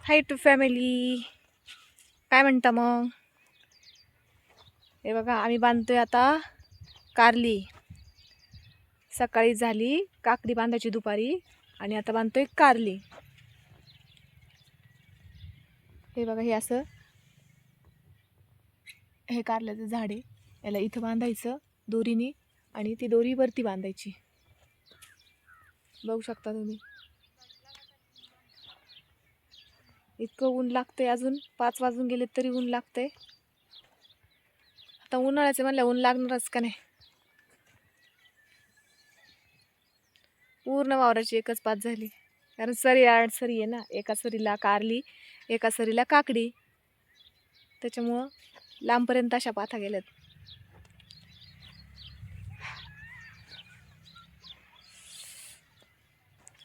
High to family, काय म्हणता मग? हे बघा, आम्ही बांधतोय आता कारली. सकाळी झाली काकडी बांधायची दुपारी, आणि आता बांधतोय कारली. हे बघा, हे असं हे कारल्याचं झाड आहे. याला इथं बांधायचं दोरीने, आणि ती दोरी वरती बांधायची. बघू शकता तुम्ही. इतकं ऊन लागतंय, अजून 5 वाजून गेले तरी ऊन लागतंय. आता उन्हाळ्याचं म्हणलं ऊन लागणारच का नाही. पूर्ण वावराची एकच पात झाली, कारण सरी आड सरी आहे ना. एका सरीला कारली, एका सरीला काकडी, त्याच्यामुळं लांबपर्यंत अशा पाथा गेल्यात.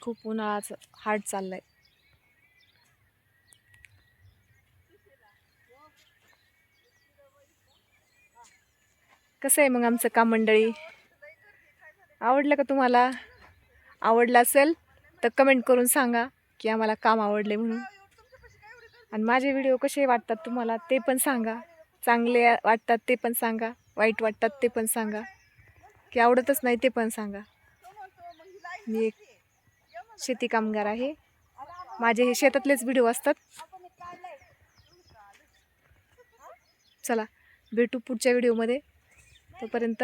खूप उन्हाळाचं हार्ड चाललंय. कसं आहे मग आमचं काम मंडळी? आवडलं का तुम्हाला? आवडलं असेल तर कमेंट करून सांगा की आम्हाला काम आवडले म्हणून. आणि माझे व्हिडिओ कसे वाटतात तुम्हाला ते पण सांगा. चांगले वाटतात ते पण सांगा, वाईट वाटतात ते पण सांगा, की आवडतच नाही ते पण सांगा. मी एक शेती कामगार आहे. माझे हे शेतातलेच व्हिडिओ असतात. चला, भेटू पुढच्या व्हिडिओमध्ये. तोपर्यंत